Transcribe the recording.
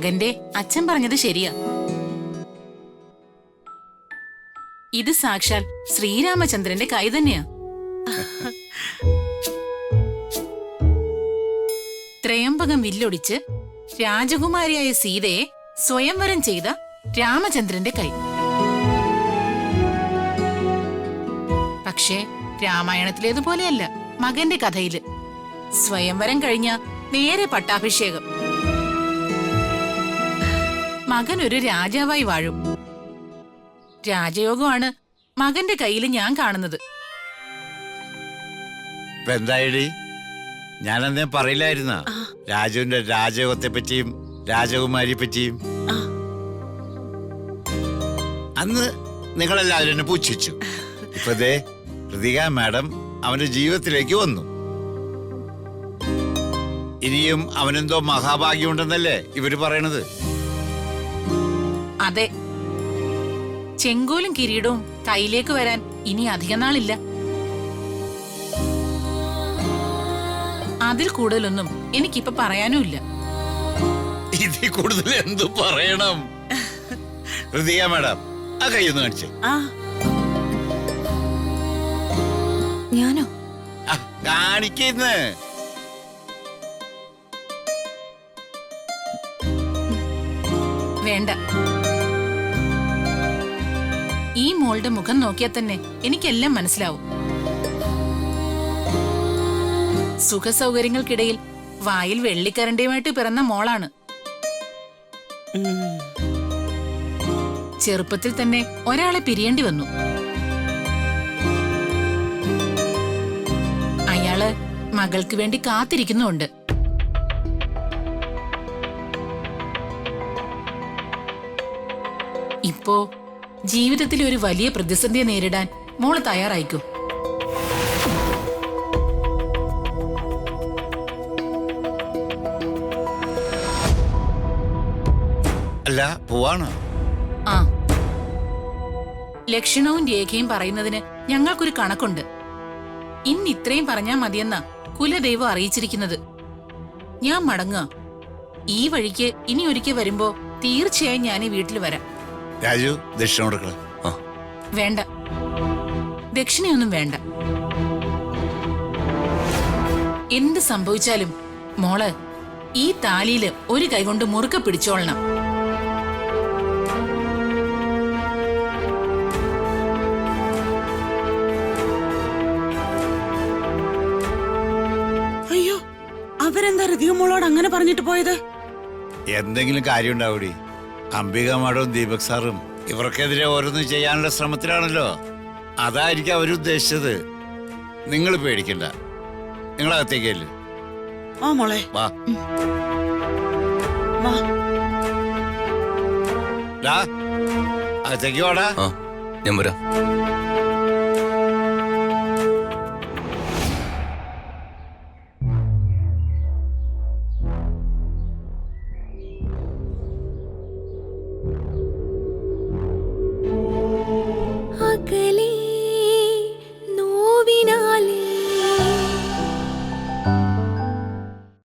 മകന്റെ അച്ഛൻ പറഞ്ഞത് ശരിയാ. ഇത് സാക്ഷാൽ ശ്രീരാമചന്ദ്രന്റെ കൈ തന്നെയാ. ത്രയംബകം വില്ലൊടിച്ച് രാജകുമാരിയായ സീതയെ സ്വയംവരം ചെയ്ത രാമചന്ദ്രന്റെ കൈ. പക്ഷേ രാമായണത്തിലേതുപോലെയല്ല മകന്റെ കഥയില്. സ്വയംവരം കഴിഞ്ഞ നേരെ പട്ടാഭിഷേകം. മകൻ ഒരു രാജാവായി വാഴും. രാജയോഗമാണ് മകന്റെ കയ്യിൽ ഞാൻ കാണുന്നത്. എന്തായി, ഞാനെന്തേ പറയില്ലായിരുന്ന രാജുവിന്റെ രാജയോഗത്തെ പറ്റിയും രാജകുമാരിയെ പറ്റിയും? അന്ന് നിങ്ങളെല്ലാവരും എന്നെ പുച്ഛിച്ചു. ഇപ്പതേ കൃതിക മാഡം അവന്റെ ജീവിതത്തിലേക്ക് വന്നു. ഇനിയും അവനെന്തോ മഹാഭാഗ്യമുണ്ടെന്നല്ലേ ഇവര് പറയണത്? അതെ, ചെങ്കോലും കിരീടവും കയ്യിലേക്ക് വരാൻ ഇനി അധിക നാളില്ല. അതിൽ കൂടുതലൊന്നും എനിക്കിപ്പോ പറയാനുമില്ല. ഇതിൽ കൂടുതൽ എന്തു പറയണം? കൃതിക മാഡം ആ കൈയൊന്ന് കാണിച്ചേ. ഞാനോ? കാണിക്കുന്നേ. വേണ്ട. ഈ മോളുടെ മുഖം നോക്കിയാൽ തന്നെ എനിക്കെല്ലാം മനസ്സിലാവും. സുഖസൗകര്യങ്ങൾക്കിടയിൽ വായിൽ വെള്ളിക്കരണ്ടിയുമായിട്ട് പിറന്ന മോളാണ്. ചെറുപ്പത്തിൽ തന്നെ ഒരാളെ പിരിയേണ്ടി വന്നു. അയാള് മകൾക്ക് വേണ്ടി കാത്തിരിക്കുന്നുണ്ട്. ഇപ്പോ ജീവിതത്തിൽ ഒരു വലിയ പ്രതിസന്ധിയെ നേരിടാൻ മോള് തയ്യാറായിക്കോ. അല്ല, പോവാണോ? ആ, ലക്ഷണവും രേഖയും പറയുന്നതിന് ഞങ്ങൾക്കൊരു കണക്കുണ്ട്. ഇന്ന് ഇത്രയും പറഞ്ഞാ മതിയെന്നാ കുലദൈവം അറിയിച്ചിരിക്കുന്നത്. ഞാൻ മടങ്ങുക. ഈ വഴിക്ക് ഇനി ഒരിക്കൽ വരുമ്പോ തീർച്ചയായും ഞാൻ ഈ വീട്ടിൽ വരാം. രാജു, ദക്ഷിണ കൊടുക്കണം. വേണ്ട, ദക്ഷിണയൊന്നും വേണ്ട. എന്ത് സംഭവിച്ചാലും മോള് ഈ താലിയില് ഒരു കൈകൊണ്ട് മുറുക്കെ പിടിച്ചോളണം. അയ്യോ, അവരെന്താ ഋതിക മോളോട് അങ്ങനെ പറഞ്ഞിട്ട് പോയത്? എന്തെങ്കിലും കാര്യം ഉണ്ടാവൂടി. അംബിക മാഡവും ദീപക് സാറും ഇവർക്കെതിരെ ഓരോന്നും ചെയ്യാനുള്ള ശ്രമത്തിലാണല്ലോ. അതായിരിക്കും അവരുദ്ദേശിച്ചത്. നിങ്ങൾ പേടിക്കണ്ട, നിങ്ങളകത്തേക്കല്ലേ. ആ മോളെ, വാ. അകത്തേക്ക് വാടാ. ഞാൻ വരാം.